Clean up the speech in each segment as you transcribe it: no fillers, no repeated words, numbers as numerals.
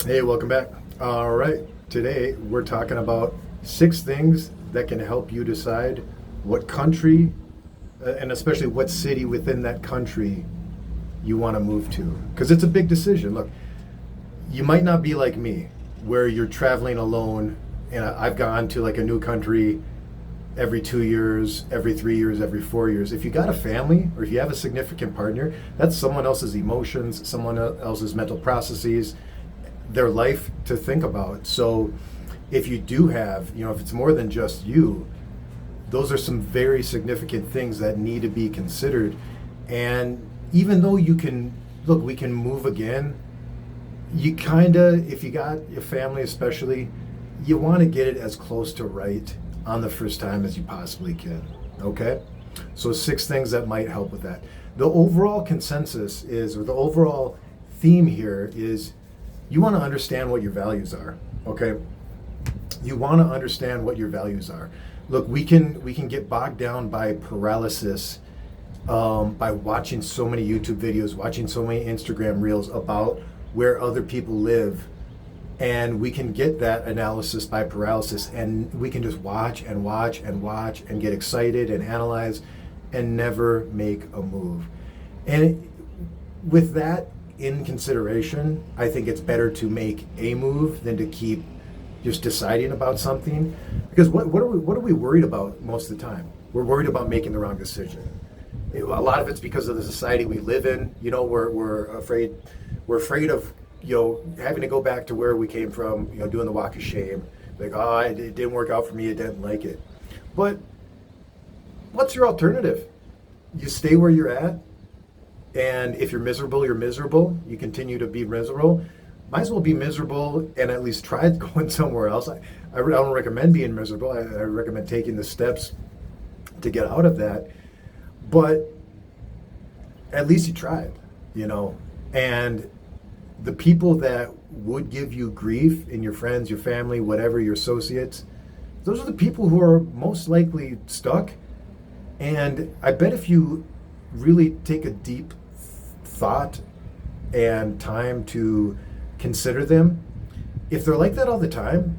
Hey, welcome back. All right, today we're talking about 6 things that can help you decide what country, and especially what city within that country you want to move to. Because it's a big decision. Look, you might not be like me, where you're traveling alone, and I've gone to like a new country every 2 years, every 3 years, every 4 years. If you got a family or if you have a significant partner, that's someone else's emotions, someone else's mental processes, their life to think about. So if you do have, if it's more than just you, those are some very significant things that need to be considered. And even though we can move again, you kind of, if you got your family especially, you want to get it as close to right on the first time as you possibly can. Okay? So 6 things that might help with that. The overall consensus is, or the overall theme here is, you want to understand what your values are. Okay? You want to understand what your values are. Look, we can get bogged down by paralysis, by watching so many YouTube videos, watching so many Instagram reels about where other people live, and we can get that analysis by paralysis, and we can just watch and watch and watch and get excited and analyze and never make a move. And with that in consideration, I think it's better to make a move than to keep just deciding about something. Because what are we worried about most of the time? We're worried about making the wrong decision. A lot of it's because of the society we live in. We're afraid of having to go back to where we came from. Doing the walk of shame. Like, oh, it didn't work out for me. I didn't like it. But what's your alternative? You stay where you're at. And if you're miserable, you're miserable. You continue to be miserable. Might as well be miserable and at least try going somewhere else. I don't recommend being miserable. I recommend taking the steps to get out of that. But at least you tried, And the people that would give you grief, in your friends, your family, whatever, your associates, those are the people who are most likely stuck. And I bet if you really take a deep thought and time to consider them, if they're like that all the time,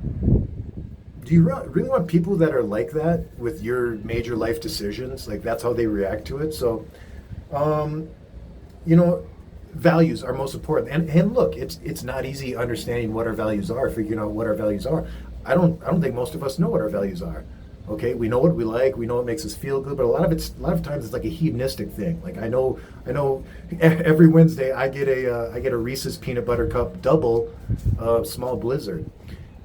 do you really want people that are like that with your major life decisions? Like, that's how they react to it. So, values are most important. And look, it's not easy understanding what our values are, figuring out what our values are. I don't think most of us know what our values are. Okay, we know what we like, we know what makes us feel good, but a lot of times it's like a hedonistic thing. Like I know, every Wednesday I get a Reese's peanut butter cup double, small blizzard,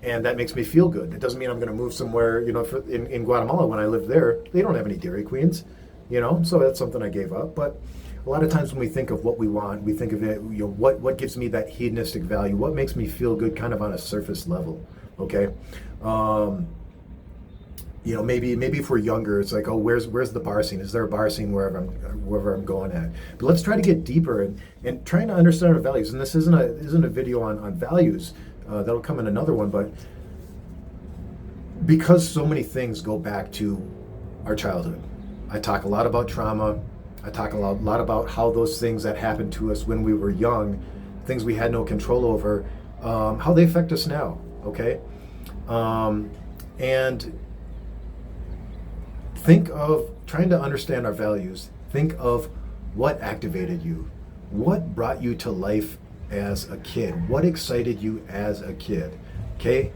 and that makes me feel good. It doesn't mean I'm going to move somewhere. In Guatemala when I lived there, they don't have any Dairy Queens, so that's something I gave up. But a lot of times when we think of what we want, we think of it, what gives me that hedonistic value, what makes me feel good, kind of on a surface level. Okay. Maybe if we're younger, it's like, oh, where's the bar scene? Is there a bar scene wherever I'm going at? But let's try to get deeper and trying to understand our values. And this isn't a video on values. That'll come in another one. But because so many things go back to our childhood, I talk a lot about trauma. I talk a lot about how those things that happened to us when we were young, things we had no control over, how they affect us now. Okay, and think of trying to understand our values. Think of what activated you. What brought you to life as a kid? What excited you as a kid? Okay?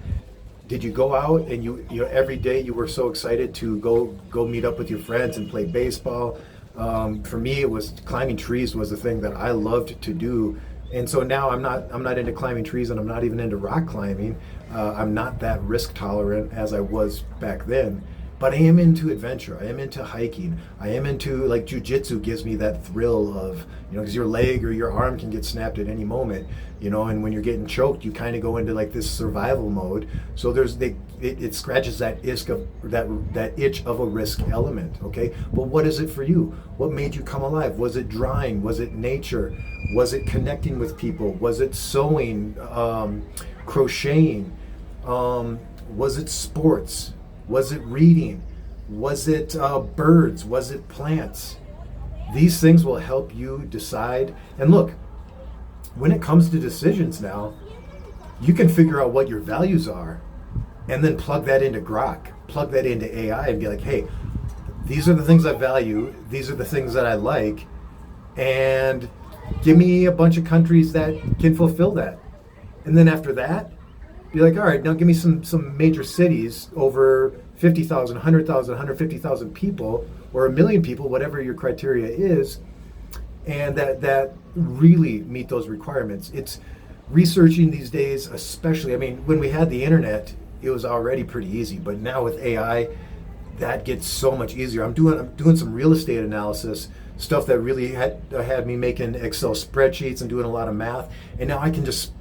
Did you go out and you every day you were so excited to go meet up with your friends and play baseball? For me, it was climbing trees was the thing that I loved to do. And so now I'm not into climbing trees, and I'm not even into rock climbing. I'm not that risk tolerant as I was back then. But I am into adventure. I am into hiking. I am into, like, jujitsu gives me that thrill of, because your leg or your arm can get snapped at any moment, and when you're getting choked, you kind of go into like this survival mode. So it scratches that itch of a risk element, okay? But what is it for you? What made you come alive? Was it drawing? Was it nature? Was it connecting with people? Was it sewing, crocheting? Was it sports? Was it reading? Was it birds? Was it plants? These things will help you decide. And look, when it comes to decisions now, you can figure out what your values are and then plug that into Grok, plug that into AI and be like, hey, these are the things I value, these are the things that I like, and give me a bunch of countries that can fulfill that. And then after that, be like, all right, now give me some major cities over 50,000, 100,000, 150,000 people, or a million people, whatever your criteria is, and that really meet those requirements. It's researching these days, especially, I mean, when we had the internet, it was already pretty easy, but now with AI, that gets so much easier. I'm doing some real estate analysis, stuff that really had me making Excel spreadsheets and doing a lot of math, and now I can just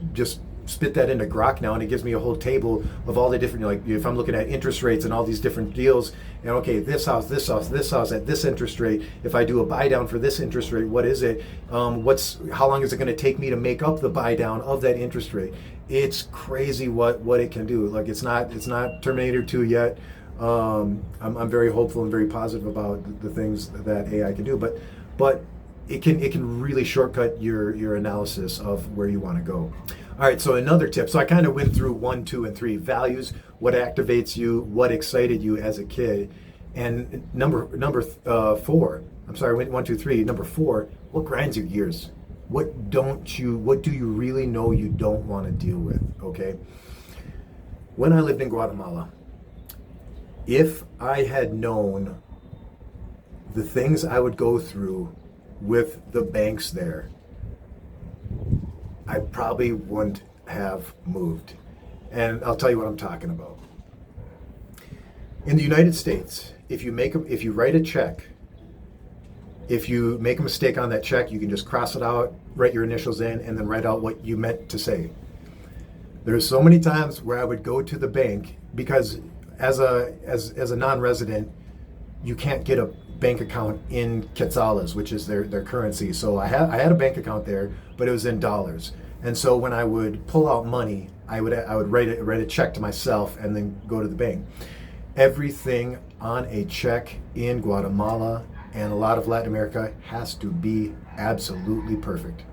spit that into Grok now, and it gives me a whole table of all the different, like if I'm looking at interest rates and all these different deals, and okay, this house at this interest rate, if I do a buy down for this interest rate, what is it? How long is it going to take me to make up the buy down of that interest rate? It's crazy what it can do. Like it's not Terminator 2 yet. I'm very hopeful and very positive about the things that AI can do, but it can really shortcut your analysis of where you want to go. All right, so another tip. So I kind of went through 1, 2, and 3 values: what activates you, what excited you as a kid, and number 4. I'm sorry, I went 1, 2, 3. Number 4, what grinds your gears? What do you really know you don't want to deal with? Okay. When I lived in Guatemala, if I had known the things I would go through with the banks there, I probably wouldn't have moved. And I'll tell you what I'm talking about. In the United States, if you write a check, if you make a mistake on that check, you can just cross it out, write your initials in, and then write out what you meant to say. There's so many times where I would go to the bank because as a non-resident, you can't get a bank account in quetzales, which is their currency. So I had a bank account there, but it was in dollars. And so when I would pull out money, I would write a check to myself and then go to the bank. Everything on a check in Guatemala and a lot of Latin America has to be absolutely perfect.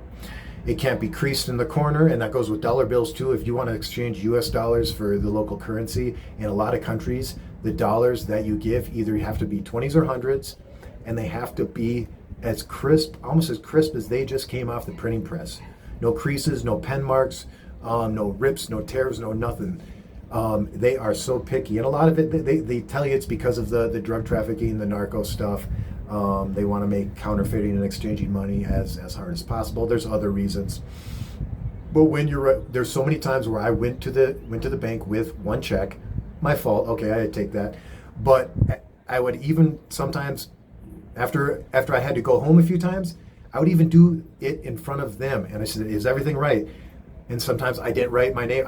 It can't be creased in the corner, and that goes with dollar bills too. If you want to exchange US dollars for the local currency, in a lot of countries, the dollars that you give either have to be 20s or 100s, and they have to be as crisp, almost as crisp as they just came off the printing press. No creases, no pen marks, no rips, no tears, no nothing. They are so picky, and a lot of it, they tell you it's because of the drug trafficking, the narco stuff. They want to make counterfeiting and exchanging money as hard as possible. There's other reasons, but when there's so many times where I went to the bank with one check. My fault. Okay, I had to take that, but I would even sometimes after I had to go home a few times, I would even do it in front of them, and I said, "Is everything right?" And sometimes I didn't write my name.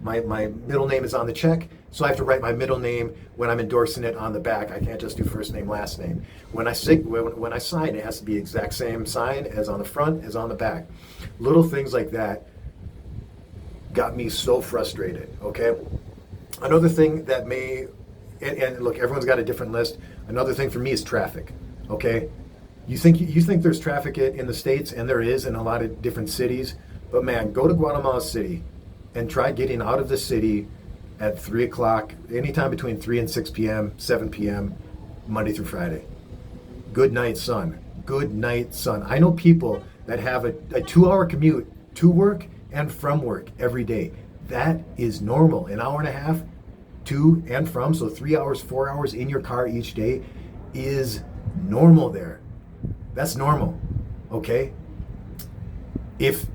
My middle name is on the check, so I have to write my middle name when I'm endorsing it on the back. I can't just do first name, last name. When I sign, it has to be exact same sign as on the front as on the back. Little things like that got me so frustrated. Okay. Another thing that and look, everyone's got a different list. Another thing for me is traffic. Okay. You think there's traffic in the States, and there is in a lot of different cities, but man, go to Guatemala City and try getting out of the city at 3 o'clock, anytime between 3 and 6 p.m., 7 p.m., Monday through Friday. Good night, sun. Good night, sun. I know people that have a 2-hour commute to work and from work every day. That is normal. An hour and a half to and from, so 3 hours, 4 hours in your car each day is normal there. That's normal, okay? If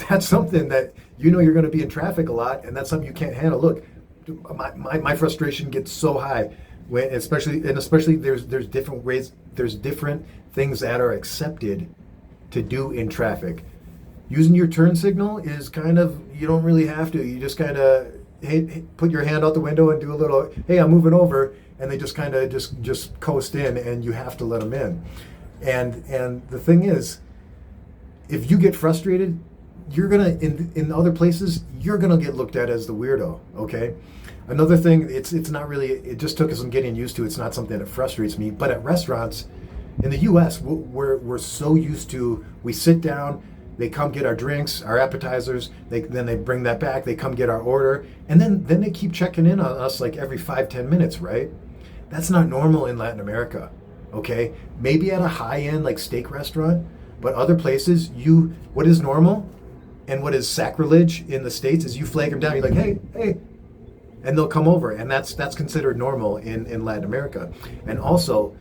that's something that you're going to be in traffic a lot, and that's something you can't handle. Look, my frustration gets so high when, especially there's different ways, there's different things that are accepted to do in traffic. Using your turn signal is kind of, you don't really have to. You just kind of put your hand out the window and do a little, hey, I'm moving over, and they just kind of just coast in, and you have to let them in. And the thing is, if you get frustrated, you're gonna in other places you're gonna get looked at as the weirdo. Okay. Another thing, it's not really. It just took some getting used to. It's not something that frustrates me. But at restaurants in the U.S., we're so used to, we sit down, They come get our drinks, our appetizers. Then they bring that back. They come get our order, and then they keep checking in on us like every 5-10 minutes, right? That's not normal in Latin America. Okay, maybe at a high-end like steak restaurant, but other places, what is normal and what is sacrilege in the States is you flag them down. You're like, hey, and they'll come over, and that's considered normal in Latin America. And also,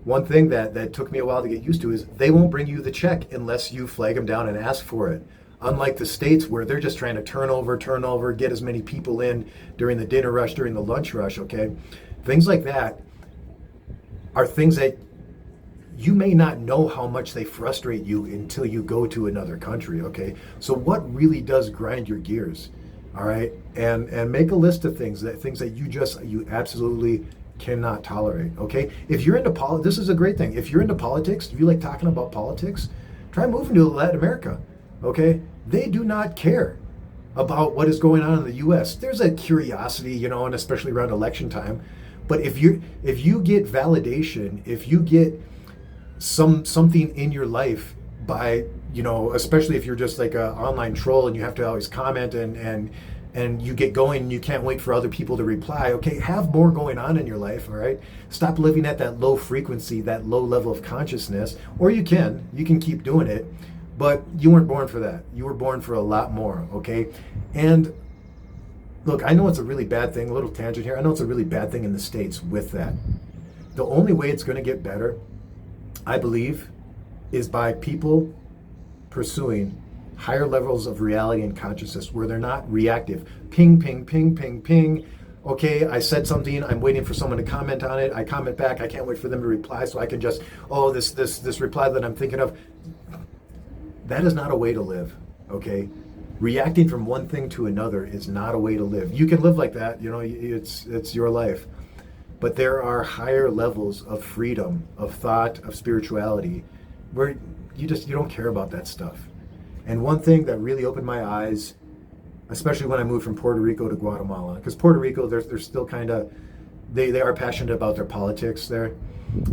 one thing that took me a while to get used to is they won't bring you the check unless you flag them down and ask for it. Unlike the States where they're just trying to turn over, get as many people in during the dinner rush, during the lunch rush, okay? Things like that are things that you may not know how much they frustrate you until you go to another country, okay? So what really does grind your gears, all right? And make a list of things that you absolutely cannot tolerate, okay? If you're into this is a great thing. If you're into politics, if you like talking about politics, try moving to Latin America, okay? They do not care about what is going on in the U.S. There's a curiosity, and especially around election time. But if you get validation, if you get something in your life by, especially if you're just like an online troll and you have to always comment and you get going and you can't wait for other people to reply, okay, have more going on in your life, all right? Stop living at that low frequency, that low level of consciousness, or you can keep doing it, but you weren't born for that. You were born for a lot more, okay? And look, I know it's a really bad thing, a little tangent here. I know it's a really bad thing in the States with that. The only way it's going to get better, I believe, is by people pursuing higher levels of reality and consciousness where they're not reactive. Ping, ping, ping, ping, ping. Okay, I said something, I'm waiting for someone to comment on it. I comment back, I can't wait for them to reply so I can just, this reply that I'm thinking of. That is not a way to live, okay? Reacting from one thing to another is not a way to live. You can live like that, it's your life. But there are higher levels of freedom, of thought, of spirituality, where you don't care about that stuff. And one thing that really opened my eyes, especially when I moved from Puerto Rico to Guatemala, because Puerto Rico, they're still kind of, they are passionate about their politics there.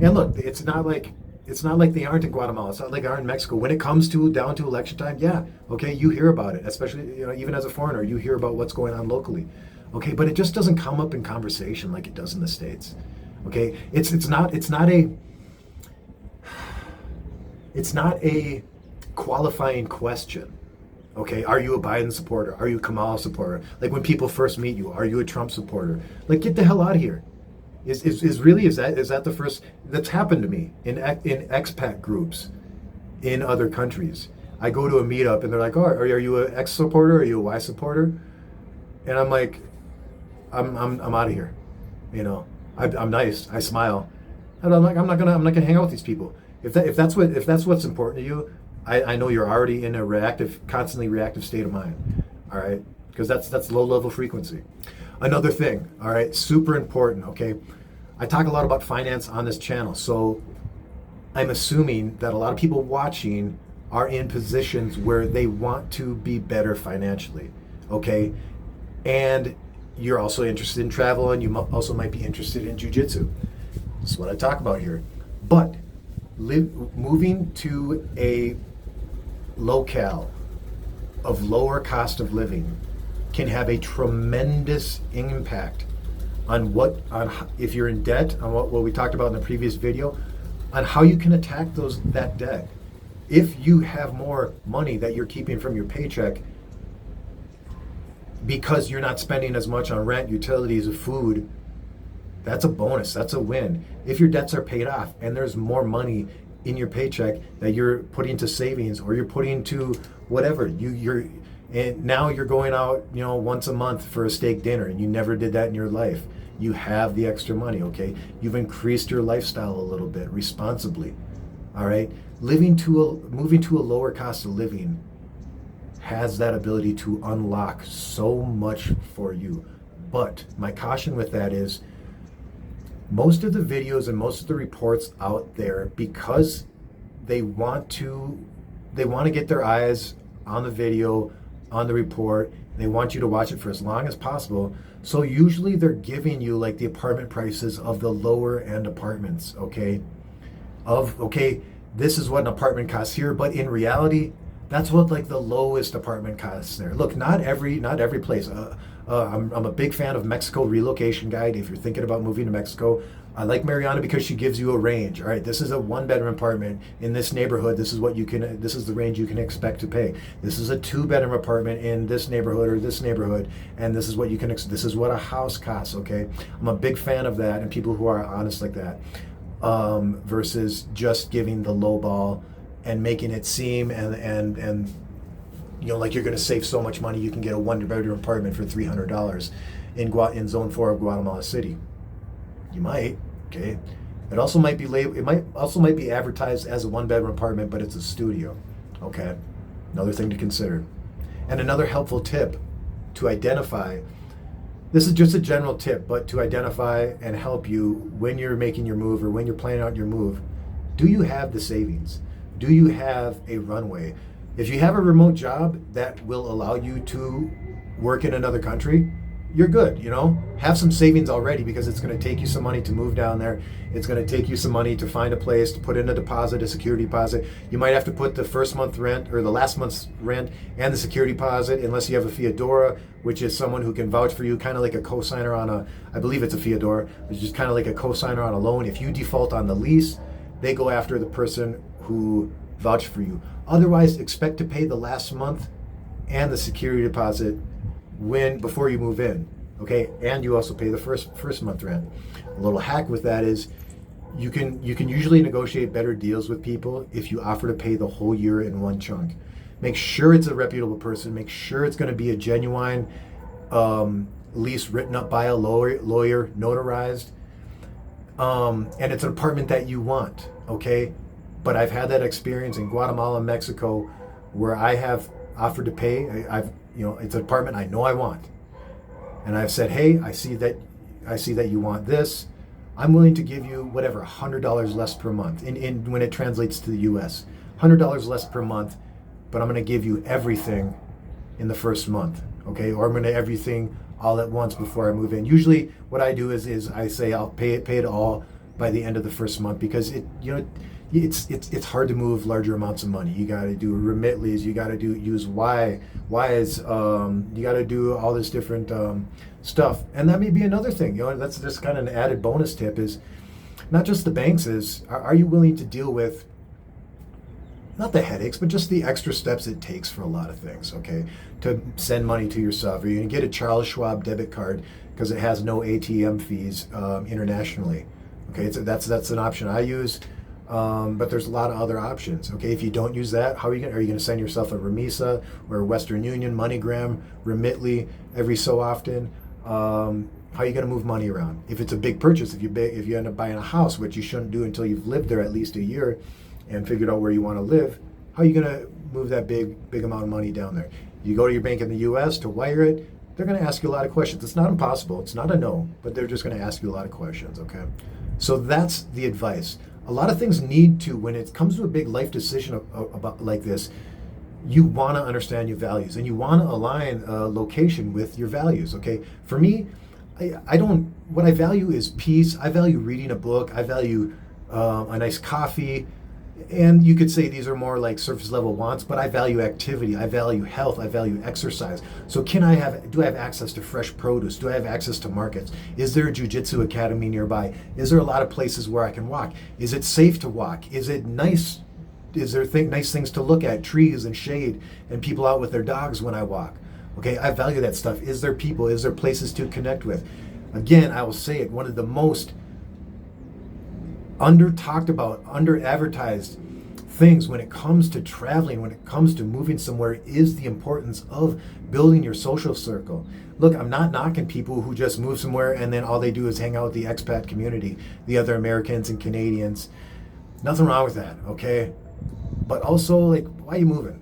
And look, it's not like they aren't in Guatemala. It's not like they aren't in Mexico. When it comes down to election time, yeah, okay, you hear about it, especially even as a foreigner, you hear about what's going on locally. Okay, but it just doesn't come up in conversation like it does in the States. Okay, it's not a qualifying question. Okay, are you a Biden supporter? Are you a Kamala supporter? Like when people first meet you, are you a Trump supporter? Like, get the hell out of here. Is that the first that's happened to me in expat groups in other countries? I go to a meetup and they're like, "Oh, are you an X supporter? Are you a Y supporter?" And I'm like, I'm out of here. I'm nice. I smile, and I'm like, I'm not gonna hang out with these people. If that's what's important to you, I know you're already in a constantly reactive state of mind. All right, because that's low level frequency. Another thing, all right, super important. Okay, I talk a lot about finance on this channel, so I'm assuming that a lot of people watching are in positions where they want to be better financially. Okay, and you're also interested in travel, and you also might be interested in jiu-jitsu. That's what I talk about here. But moving to a locale of lower cost of living can have a tremendous impact on if you're in debt, on what we talked about in the previous video, on how you can attack that debt. If you have more money that you're keeping from your paycheck, because you're not spending as much on rent, utilities, or food, that's a bonus. That's a win. If your debts are paid off and there's more money in your paycheck that you're putting to savings or you're putting to whatever, and now you're going out, once a month for a steak dinner, and you never did that in your life. You have the extra money, okay? You've increased your lifestyle a little bit responsibly, all right? Moving to a lower cost of living has that ability to unlock so much for you. But my caution with that is most of the videos and most of the reports out there, because they want to get their eyes on the video, on the report, they want you to watch it for as long as possible. So usually they're giving you like the apartment prices of the lower end apartments, okay? This is what an apartment costs here, but in reality, That's what like the lowest apartment costs there. Look, not every place. I'm a big fan of Mexico Relocation Guide. If you're thinking about moving to Mexico, I like Mariana because she gives you a range. All right, this is a one-bedroom apartment in this neighborhood. This is what you can. This is the range you can expect to pay. This is a two-bedroom apartment in this neighborhood or this neighborhood, and this is what you can. This is what a house costs. Okay, I'm a big fan of that, and people who are honest like that, versus just giving the low ball and making it seem and like you're going to save so much money. You can get a one-bedroom apartment for $300 in Zone 4 of Guatemala City. You might, okay. It also might be advertised as a one-bedroom apartment, but it's a studio. Okay, another thing to consider. And another helpful tip to identify. This is just a general tip, but to identify and help you when you're making your move or when you're planning out your move. Do you have the savings? Do you have a runway? If you have a remote job that will allow you to work in another country, you're good, Have some savings already, because it's going to take you some money to move down there. It's going to take you some money to find a place, to put in a deposit, a security deposit. You might have to put the first month rent or the last month's rent and the security deposit, unless you have a fiadora, which is someone who can vouch for you, kind of like a cosigner on I believe it's a fiadora, which is kind of like a cosigner on a loan. If you default on the lease, they go after the person who vouched for you. Otherwise, expect to pay the last month and the security deposit before you move in, okay? And you also pay the first month rent. A little hack with that is you can usually negotiate better deals with people if you offer to pay the whole year in one chunk. Make sure it's a reputable person. Make sure it's going to be a genuine lease written up by a lawyer, notarized, and it's an apartment that you want, okay? But I've had that experience in Guatemala and Mexico where I have offered to pay. It's an apartment I know I want. And I've said, hey, I see that you want this. I'm willing to give you whatever, $100 less per month. In when it translates to the US, $100 less per month, but I'm going to give you everything in the first month, okay? Or I'm going to everything all at once before I move in. Usually what I do is I say I'll pay it all by the end of the first month, because it's hard to move larger amounts of money. You got to do remitlies. You got to use wires. You got to do all this different stuff. And that may be another thing. That's just kind of an added bonus tip. Is not just the banks. Are you willing to deal with not the headaches, but just the extra steps it takes for a lot of things? Okay, to send money to yourself. Are you gonna get a Charles Schwab debit card because it has no ATM fees internationally? Okay, that's an option I use. But there's a lot of other options. Okay, if you don't use that, are you going to send yourself a Remisa or a Western Union, MoneyGram, Remitly every so often? How are you going to move money around? If it's a big purchase, if you end up buying a house, which you shouldn't do until you've lived there at least a year and figured out where you want to live, how are you going to move that big amount of money down there? You go to your bank in the U.S. to wire it, they're going to ask you a lot of questions. It's not impossible. It's not a no, but they're just going to ask you a lot of questions. Okay, so that's the advice. A lot of things need to, when it comes to a big life decision about like this, you want to understand your values and you want to align a location with your values. Okay, for me, what I value is peace. I value reading a book. I value a nice coffee. And you could say these are more like surface level wants, but I value activity. I value health. I value exercise. So do I have access to fresh produce? Do I have access to markets? Is there a jiu-jitsu academy nearby? Is there a lot of places where I can walk? Is it safe to walk? Is it nice? Is there nice things to look at, trees and shade and people out with their dogs when I walk? Okay, I value that stuff. Is there people? Is there places to connect with? Again, I will say it, one of the most under talked about, under advertised things when it comes to traveling, when it comes to moving somewhere, is the importance of building your social circle. Look, I'm not knocking people who just move somewhere and then all they do is hang out with the expat community, the other Americans and Canadians. Nothing wrong with that, okay? But also, like, why are you moving?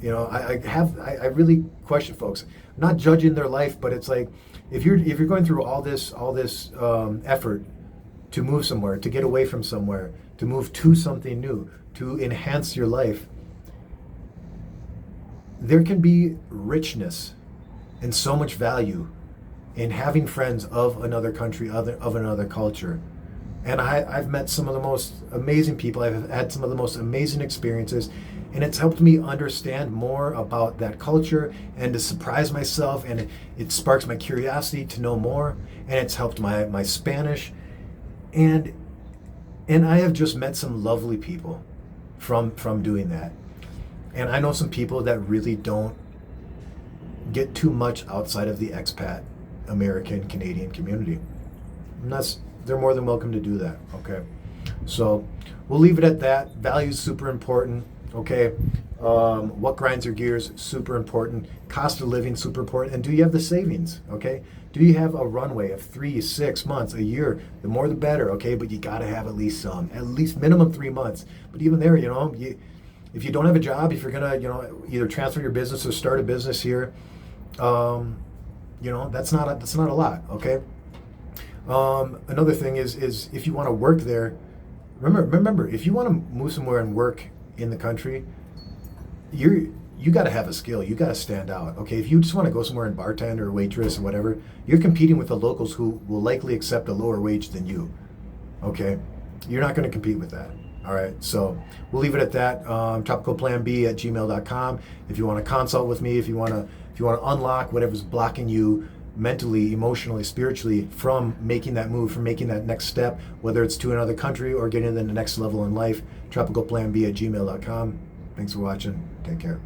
I really question folks. I'm not judging their life, but it's like, if you're going through all this effort to move somewhere, to get away from somewhere, to move to something new, to enhance your life, there can be richness and so much value in having friends of another country, of another culture. And I've met some of the most amazing people. I've had some of the most amazing experiences. And it's helped me understand more about that culture and to surprise myself, and it sparks my curiosity to know more, and it's helped my Spanish. And I have just met some lovely people from doing that. And I know some people that really don't get too much outside of the expat American Canadian community. And they're more than welcome to do that. Okay, so we'll leave it at that. Values super important. Okay, what grinds your gears, super important. Cost of living, super important. And do you have the savings? Okay, do you have a runway of 3, 6 months, a year? The more the better. Okay, but you got to have at least minimum 3 months. But even there, if you don't have a job, if you're gonna either transfer your business or start a business here, that's not a lot. Okay. Another thing is if you want to work there, remember if you want to move somewhere and work in the country, you got to have a skill. You got to stand out. Okay, if you just want to go somewhere and bartend or waitress or whatever, you're competing with the locals who will likely accept a lower wage than you. Okay, you're not going to compete with that. All right, so we'll leave it at that. tropicalplanb@gmail.com. If you want to consult with me, if you want to unlock whatever's blocking you mentally, emotionally, spiritually from making that move, from making that next step, whether it's to another country or getting to the next level in life, tropicalplanb@gmail.com. Thanks for watching. Take care.